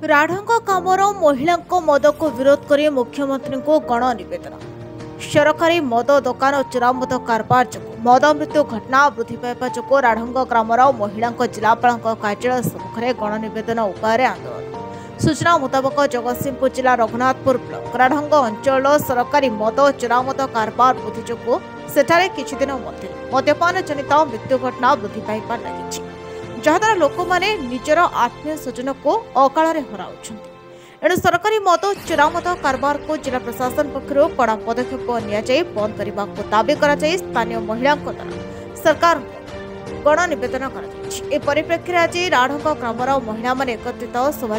राढ़ंग कामर महिला मद को विरोध कर मुख्यमंत्री को गण नवेदन। सरकारी मद दोकान और चोरा मद कारबार जो मद मृत्यु घटना वृद्धि पाइबा जो राढ़ंग ग्रामर महिला जिलापाल कार्यालय सम्मुखें गण नवेदन उपाय आंदोलन। सूचना मुताबक जगतसिंहपुर जिला रघुनाथपुर ब्लॉक राढ़ंग अंचल सरकारी मद और चोरा मद कारबार वृद्धि जो सेठारे किछि दिन मध्य मद्यपान जनित मृत्यु घटना वृद्धि पाइबार लगी, जहाद्वारा लोक मैंने निजर आत्मीय स्वजन को अकाल हराउछन्ति। एणु सरकारी मद चोरा मद कारबार को जिला प्रशासन पक्षर कड़ा पदक्षेप नि बंद करने को दावी कर स्थानीय महिला द्वारा सरकार गण नवेदन कर परिप्रेक्षी आज राढ़ंग ग्रामर महिला मैंने एकत्रित शोभा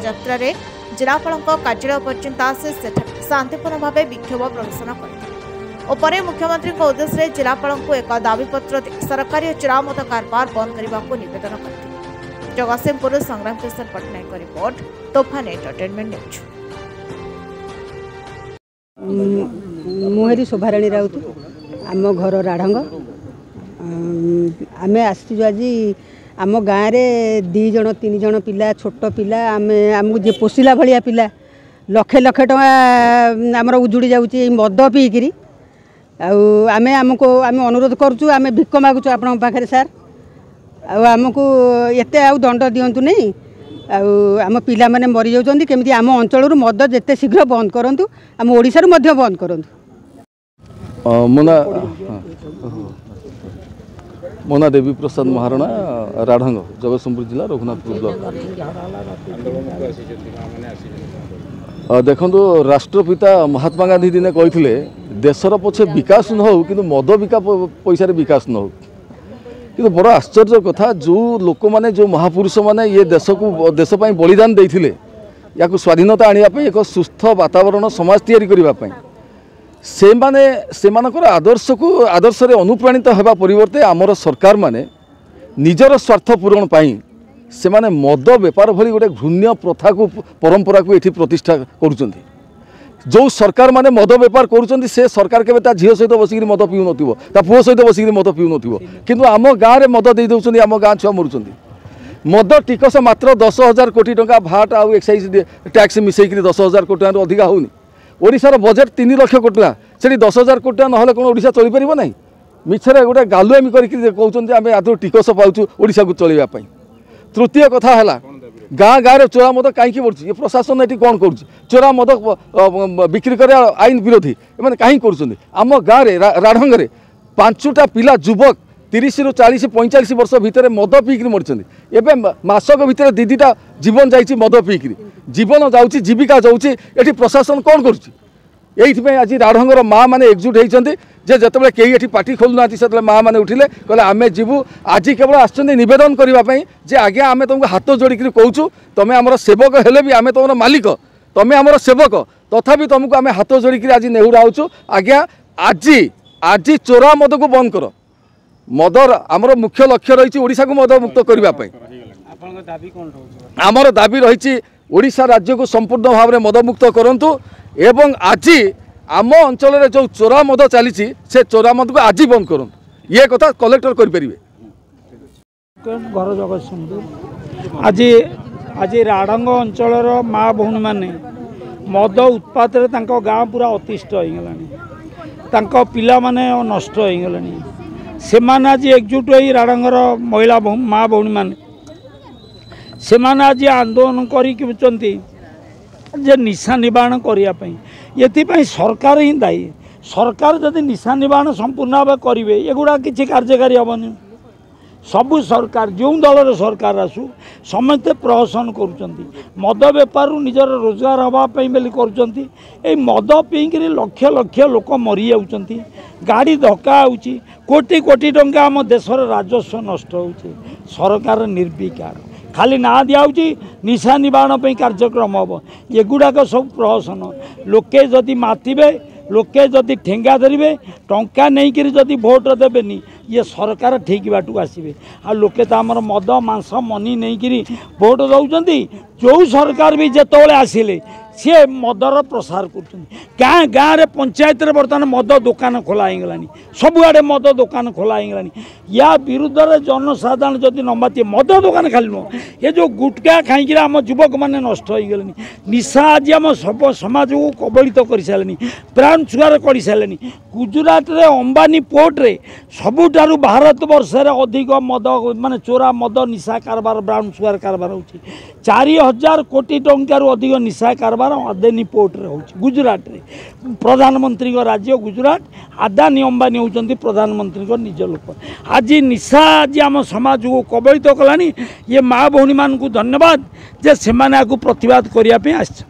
जिलापाल कार्यालय पर्यंत आसी शांतिपूर्ण भाव विक्षोभ प्रदर्शन कर मुख्यमंत्री उद्देश्य जिलापाल को एक दाबीपत्र सरकारी चोरा मद कारबार बंद करने को नवेदन कर। Jagatsinghpur Sangram Kishore Pattnaik report Tofan entertainment news. मुहेरी शोभाराणी राउत आम घर राढ़ंग आम आसचु आज आम गाँव में 2 जन 3 जन पिला छोट पिला आमको जे पोषिला भाया पिला लक्षे लक्षे टଙ୍କା आमर उजुड़ी जाऊँगी मद पीकि आमको आम अनुरोध करुँ आम भिक मागुँ आपण पाखे सार आमको एत दंड दिंतु नहीं आम पिला माने मरी जाउछन्ति केमिति आम अंचल मद जेते शीघ्र बंद करंतु आम ओडिसा मध्य बंद करंतु। मोना देवी प्रसाद महाराणा राढ़ंग जगतसिंहपुर जिला रघुनाथपुर ब्लॉक। देखो राष्ट्रपिता महात्मा गांधी दिने कहते देशर पछे विकास न हो कि मद बिका पैसा विकास न हो। कि बड़ आश्चर्य कथा जो लोक मैंने जो महापुरुष मैंने ये देश को देशपाई बलिदान देते या स्वाधीनता आने एक सुस्थ वातावरण समाज तैयारी करने से आदर्श को आदर्श रे अनुप्राणित होगा परिवर्ते आमर सरकार माने निजर स्वार्थ पूरण पाई से माने मद बेपार भली गोटे घृण्य प्रथा को परंपरा को ये प्रतिष्ठा करुँच। जो सरकार माने मद बेपार करुँच से सरकार के झील सहित बसिक मद पीऊ नथिबो ता पुओ सहित बसिक मद पीऊ नथिबो किंतु आम गाँव में मद दे दउछन्ती आम गाँ छुआ मरुछन्ती। मद टिकस मात्र 10,000 कोटी टंका भाट आउ एक्साइज टैक्स मिसेक 10,000 कोटी टंका अधिका होनी। ओडिशार बजेट 3 लाख कोटी टंका से 10,000 कोटी टंका नहले कोन ओडिशा चली परिबो नाही। मिछरे गोटे गालुआमी करके कहउछन्ती आमे आदौ टिकस पाउछु ओडिशा को चलैबा पई। तृतीय कथा है गाँ गाँव में चोरा मद कहीं बढ़ुची ये प्रशासन ये कौन कर चोरा मद बिक्री कर आईन विरोधी एम कहीं करम गाँव में राढ़ंग 5टा पिला युवक 30 ରୁ 40 45 वर्ष भितर मद पीकि मरी एवं मासक भितर 2-2टा जीवन जाइए मद पीकि जीवन जाऊँगी जीविका जाऊँगी ये प्रशासन कौन कर। आज राढ़ंगर माँ मैंने एकजुट होती जिते कई ये पार्टी खोलुना से माँ मैंने उठिले कहले आम जीवु आज केवल आसछन्ति निवेदन करने जे आज्ञा आम तुमको हाथ जोड़िक कहूँ तुम आमर सेवक हेले भी आम तुम मालिक तुम आमर सेवक तथापि तुमको आम हाथ जोड़िक आज नेहुरा होचु आज्ञा आज आज चोरा मद को बंद कर। मदर आमर मुख्य लक्ष्य रही ओडिशा को मद मुक्त करने। आमर दाबी रही ओडिशा राज्य को संपूर्ण भाव में मद मुक्त करंतु एवं आज आम अंचल जो चोरा मद चली से चोरा मद को आज बंद करूँ ये कथा कलेक्टर करें। घर जगतसिंहपुर आज आज राढ़ंग अंचल माँ भौणी मैंने मद उत्पाद गाँ पूरा अतिष्ट हो पिला माने नष्ट हो से आज एकजुट हो राढ़ंगर महिला माँ भौणी मैंने से आज आंदोलन कर निशा निवारण करने ये सरकार ही दायी। सरकार जदि निशा निवारण संपूर्ण भाव करेंगे एगुड़ा किसी कार्यकारी हेनी। सबू सरकार जो दल सरकार आसू समस्ते प्रहसन करुँच मद बेपार निजर रोजगार हाँपाई बोली कर मद पीक लक्ष लक्ष लोक मरी जाऊँच गाड़ी धक्का होची कोटी कोटी टंका आम देशर राजस्व नष्ट हो सरकार निर्विकार खाली ना दिखाऊँगी निशा निवारण कार्यक्रम हम एगुड़ाक सब प्रहसन लोके जदि मातिबे लोके जदि ठेंगा धरवे टंका नहीं करी जदि भोट देवेनी ये सरकार ठीक बाटू आसवे आ लोके तो आमर मद मांस मनी नहीं करी भोट दौरान जो सरकार भी जिते आसिले सी मदर प्रसार कर गाँ गाँव में पंचायत बर्तमान मद दुकान खोला होगा सबुआड़े मद दुकान खोला होगा या विरुद्ध में जनसाधारण जदि न माति मद दुकान खाली नुह ये जो गुटखा खाई आम युवक मैंने नष्ट हो गले निशा आज आम सब समाज को कबलित कर सारे ब्राउन सुगार कर सारे गुजरात रे अंबानी पोर्ट रे सबुठारु भारत वर्ष अधिक मद माने चोरा मद निशा कारबार ब्राउन सुगार कारबार हो 4000 कोटी टंकार अधिक निशा कारबार अदानी पोर्ट रे होची गुजरात रे प्रधानमंत्री को राज्य गुजरात अदानी अंबानी होचंती प्रधानमंत्री को निज लोक आज निशा आज आम समाज को कबलित कलानी ये माँ भौणी मान को धन्यवाद जे से प्रतिवाद करने आस।